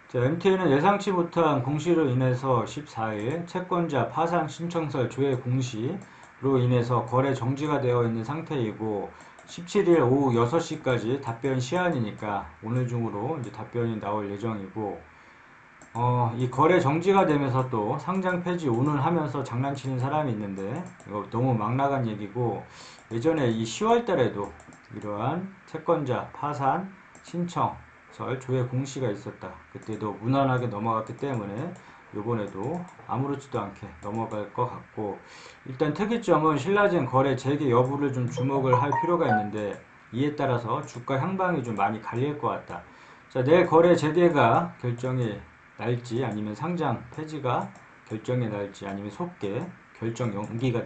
자, MTN은 예상치 못한 공시로 인해서 14일 채권자 파산 신청서 조회 공시로 인해서 거래 정지가 되어 있는 상태이고 17일 오후 6시까지 답변 시한이니까 오늘 중으로 이제 답변이 나올 예정이고 이 거래 정지가 되면서 또 상장 폐지 오늘 하면서 장난치는 사람이 있는데 이거 너무 막 나간 얘기고 예전에 이 10월 달에도 이러한 채권자 파산 신청설 조회 공시가 있었다. 그때도 무난하게 넘어갔기 때문에 이번에도 아무렇지도 않게 넘어갈 것 같고 일단 특이점은 신라젠 거래 재개 여부를 좀 주목을 할 필요가 있는데 이에 따라서 주가 향방이 좀 많이 갈릴 것 같다. 자, 내일 거래 재개가 결정이 날지 아니면 상장 폐지가 결정이 날지 아니면 속개 결정 연기가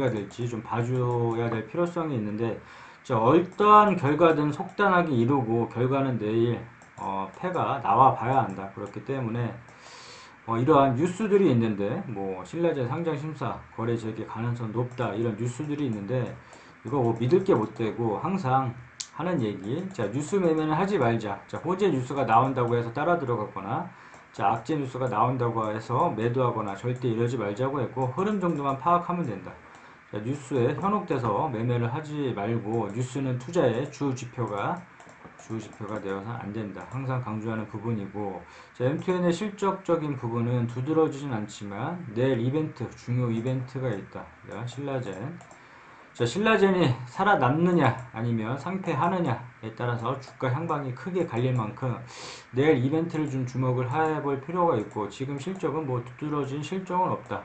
될지 좀 봐줘야 될 필요성이 있는데 자, 어떠한 결과든 속단하게 이루고 결과는 내일 패가 나와 봐야 한다. 그렇기 때문에 이러한 뉴스들이 있는데 뭐 신라제 상장 심사 거래 재개 가능성 높다 이런 뉴스들이 있는데 이거 뭐 믿을 게 못 되고 항상 하는 얘기 자 뉴스 매매는 하지 말자 자 호재 뉴스가 나온다고 해서 따라 들어갔거나 자 악재 뉴스가 나온다고 해서 매도하거나 절대 이러지 말자고 했고 흐름 정도만 파악하면 된다. 자, 뉴스에 현혹돼서 매매를 하지 말고 뉴스는 투자의 주 지표가 되어서 안 된다. 항상 강조하는 부분이고, 자, M2N의 실적적인 부분은 두드러지진 않지만 내일 이벤트, 중요 이벤트가 있다. 자, 신라젠. 자, 신라젠이 살아남느냐 아니면 상패하느냐에 따라서 주가 향방이 크게 갈릴 만큼 내일 이벤트를 좀 주목을 해볼 필요가 있고 지금 실적은 뭐 두드러진 실적은 없다.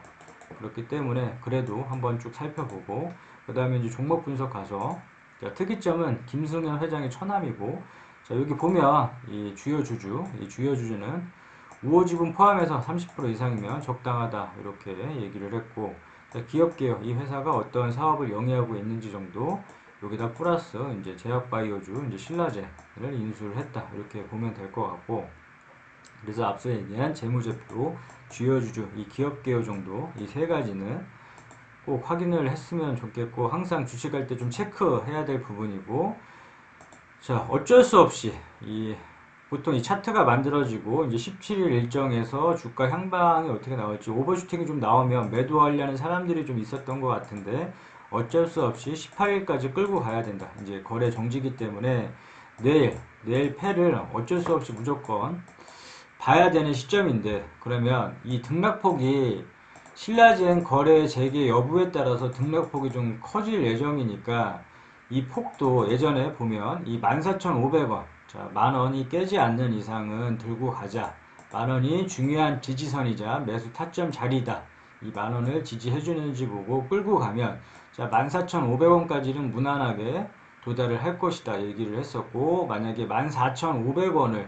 그렇기 때문에 그래도 한번 쭉 살펴보고 그 다음에 이제 종목 분석 가서 자, 특이점은 김승현 회장의 처남이고 자, 여기 보면 이 주요 주주는 우호 지분 포함해서 30% 이상이면 적당하다 이렇게 얘기를 했고 자, 기업개혁 이 회사가 어떤 사업을 영위하고 있는지 정도 여기다 플러스 이제 제약바이오주 이제 신라젠을 인수를 했다 이렇게 보면 될 것 같고 그래서 앞서 얘기한 재무제표 주요 주주 이 기업개혁 정도 이 세 가지는 꼭 확인을 했으면 좋겠고 항상 주식할 때 좀 체크해야 될 부분이고 자 어쩔 수 없이 보통 이 차트가 만들어지고 이제 17일 일정에서 주가 향방이 어떻게 나올지 오버슈팅이 좀 나오면 매도하려는 사람들이 좀 있었던 것 같은데 어쩔 수 없이 18일까지 끌고 가야 된다. 이제 거래 정지기 때문에 내일 패를 어쩔 수 없이 무조건 봐야 되는 시점인데 그러면 이 등락폭이 신라젠 거래 재개 여부에 따라서 등락폭이 좀 커질 예정이니까 이 폭도 예전에 보면 이 14,500원 자, 만 원이 깨지 않는 이상은 들고 가자. 만 원이 중요한 지지선이자 매수 타점 자리다. 이 만 원을 지지해주는지 보고 끌고 가면 자, 14,500원까지는 무난하게 도달을 할 것이다 얘기를 했었고 만약에 14,500원을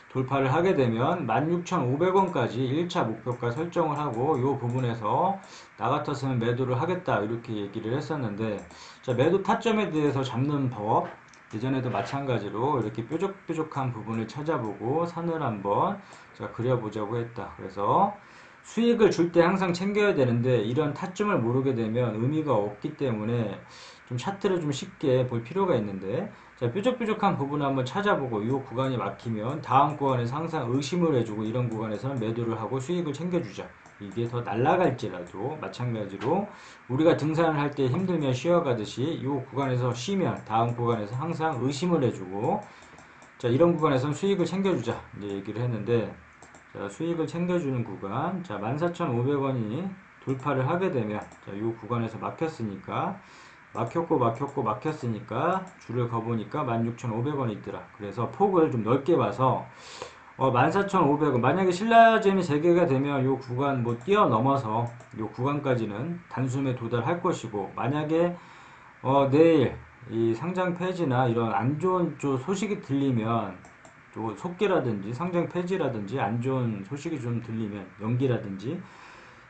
돌파를 하게 되면 16,500원까지 1차 목표가 설정을 하고 이 부분에서 나 같았으면 매도를 하겠다 이렇게 얘기를 했었는데 자 매도 타점에 대해서 잡는 법 예전에도 마찬가지로 이렇게 뾰족뾰족한 부분을 찾아보고 선을 한번 자 그려보자고 했다. 그래서 수익을 줄 때 항상 챙겨야 되는데 이런 타점을 모르게 되면 의미가 없기 때문에 좀 차트를 좀 쉽게 볼 필요가 있는데 자, 뾰족뾰족한 부분을 한번 찾아보고 이 구간이 막히면 다음 구간에서 항상 의심을 해주고 이런 구간에서는 매도를 하고 수익을 챙겨주자. 이게 더 날아갈지라도 마찬가지로 우리가 등산을 할 때 힘들면 쉬어가듯이 이 구간에서 쉬면 다음 구간에서 항상 의심을 해주고 자 이런 구간에서는 수익을 챙겨주자 이제 얘기를 했는데 자, 수익을 챙겨주는 구간 자 14,500원이 돌파를 하게 되면 자, 이 구간에서 막혔으니까 줄을 거보니까 16,500원이 있더라. 그래서 폭을 좀 넓게 봐서 14,500원 만약에 신라젠이 재개가 되면 이 구간 뭐 뛰어넘어서 이 구간까지는 단숨에 도달할 것이고 만약에 내일 이 상장 폐지나 이런 안 좋은 소식이 들리면 또 속개라든지 상장 폐지라든지 안 좋은 소식이 좀 들리면 연기라든지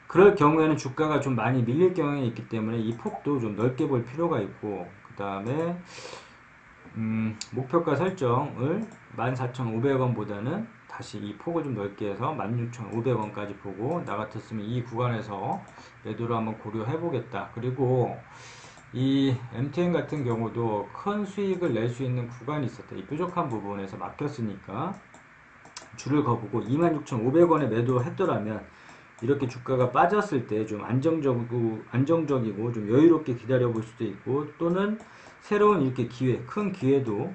그럴 경우에는 주가가 좀 많이 밀릴 경향이 있기 때문에 이 폭도 좀 넓게 볼 필요가 있고 그 다음에 목표가 설정을 14,500원보다는 다시 이 폭을 좀 넓게 해서 16,500원까지 보고 나 같았으면 이 구간에서 매도를 한번 고려해 보겠다. 그리고 이 MTN 같은 경우도 큰 수익을 낼 수 있는 구간이 있었다. 이 뾰족한 부분에서 막혔으니까 줄을 거보고 26,500원에 매도했더라면 이렇게 주가가 빠졌을 때 좀 안정적이고 좀 여유롭게 기다려 볼 수도 있고, 또는 새로운 이렇게 큰 기회도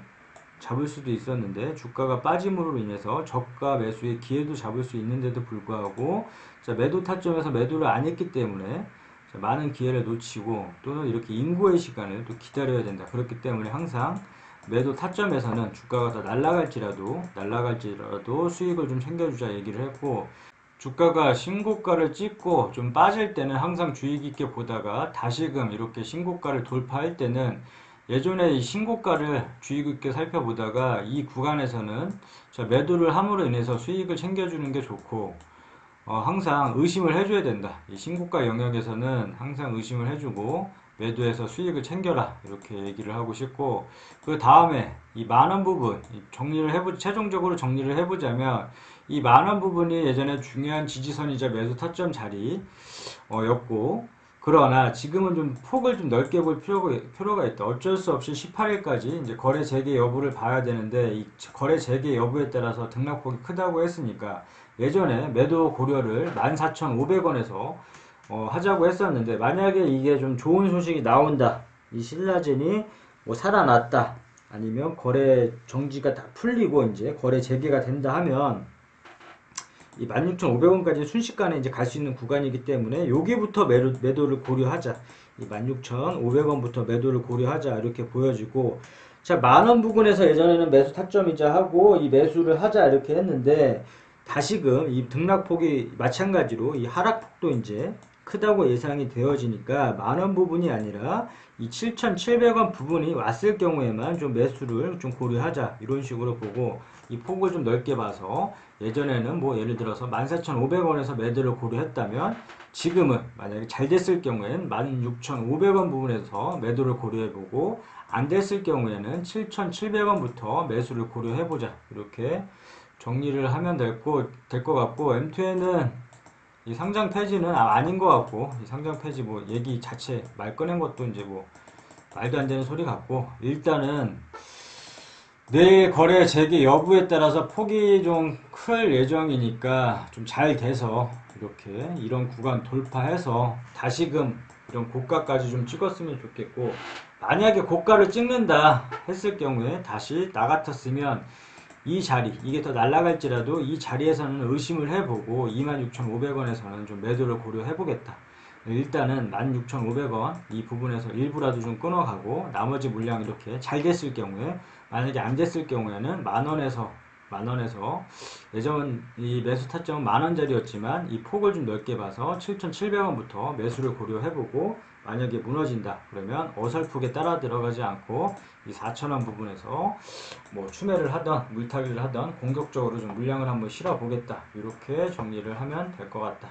잡을 수도 있었는데, 주가가 빠짐으로 인해서 저가 매수의 기회도 잡을 수 있는데도 불구하고, 자, 매도 타점에서 매도를 안 했기 때문에 자, 많은 기회를 놓치고, 또는 이렇게 인고의 시간을 또 기다려야 된다. 그렇기 때문에 항상 매도 타점에서는 주가가 더 날아갈지라도 수익을 좀 챙겨주자 얘기를 했고, 주가가 신고가를 찍고 좀 빠질 때는 항상 주의 깊게 보다가 다시금 이렇게 신고가를 돌파할 때는 예전에 이 신고가를 주의 깊게 살펴보다가 이 구간에서는 자, 매도를 함으로 인해서 수익을 챙겨주는 게 좋고, 항상 의심을 해줘야 된다. 이 신고가 영역에서는 항상 의심을 해주고 매도해서 수익을 챙겨라, 이렇게 얘기를 하고 싶고, 그 다음에 이 만원 부분 최종적으로 정리를 해보자면, 이 만원 부분이 예전에 중요한 지지선이자 매수 타점 자리 였고, 그러나 지금은 좀 폭을 좀 넓게 볼 필요가 있다. 어쩔 수 없이 18일까지 이제 거래 재개 여부를 봐야 되는데, 이 거래 재개 여부에 따라서 등락폭이 크다고 했으니까 예전에 매도 고려를 14,500원에서 하자고 했었는데, 만약에 이게 좀 좋은 소식이 나온다, 이 신라젠이 뭐 살아났다, 아니면 거래 정지가 다 풀리고 이제 거래 재개가 된다 하면 이 16,500원까지 순식간에 이제 갈 수 있는 구간이기 때문에 여기부터 매도를 고려하자. 이 16,500원부터 매도를 고려하자, 이렇게 보여지고, 자, 만원 부근에서 예전에는 매수 타점이자 하고 이 매수를 하자 이렇게 했는데, 다시금 이 등락폭이 마찬가지로 이 하락폭도 이제 크다고 예상이 되어지니까 만원 부분이 아니라 이 7,700원 부분이 왔을 경우에만 좀 매수를 좀 고려하자, 이런 식으로 보고, 이 폭을 좀 넓게 봐서 예전에는 뭐 예를 들어서 14,500원에서 매도를 고려했다면 지금은 만약에 잘 됐을 경우에는 16,500원 부분에서 매도를 고려해보고, 안 됐을 경우에는 7,700원부터 매수를 고려해보자, 이렇게 정리를 하면 될 것 같고, M2N은 이 상장 폐지는 아닌 것 같고, 이 상장 폐지 뭐 얘기 자체 말 꺼낸 것도 이제 뭐 말도 안 되는 소리 같고, 일단은 내일 거래 재개 여부에 따라서 폭이 좀 클 예정이니까 좀 잘 돼서 이렇게 이런 구간 돌파해서 다시금 이런 고가까지 좀 찍었으면 좋겠고, 만약에 고가를 찍는다 했을 경우에 다시 나 같았으면 이 자리, 이게 더 날아갈지라도 이 자리에서는 의심을 해보고 26,500원에서는 좀 매도를 고려해보겠다. 일단은 16,500원 이 부분에서 일부라도 좀 끊어가고, 나머지 물량 이렇게 잘 됐을 경우에, 만약에 안 됐을 경우에는 만원에서 예전 이 매수 타점은 만원짜리였지만 이 폭을 좀 넓게 봐서 7,700원부터 매수를 고려해보고, 만약에 무너진다 그러면 어설프게 따라 들어가지 않고 이 4,000원 부분에서 뭐 추매를 하던 물타기를 하던 공격적으로 좀 물량을 한번 실어 보겠다, 이렇게 정리를 하면 될 것 같다.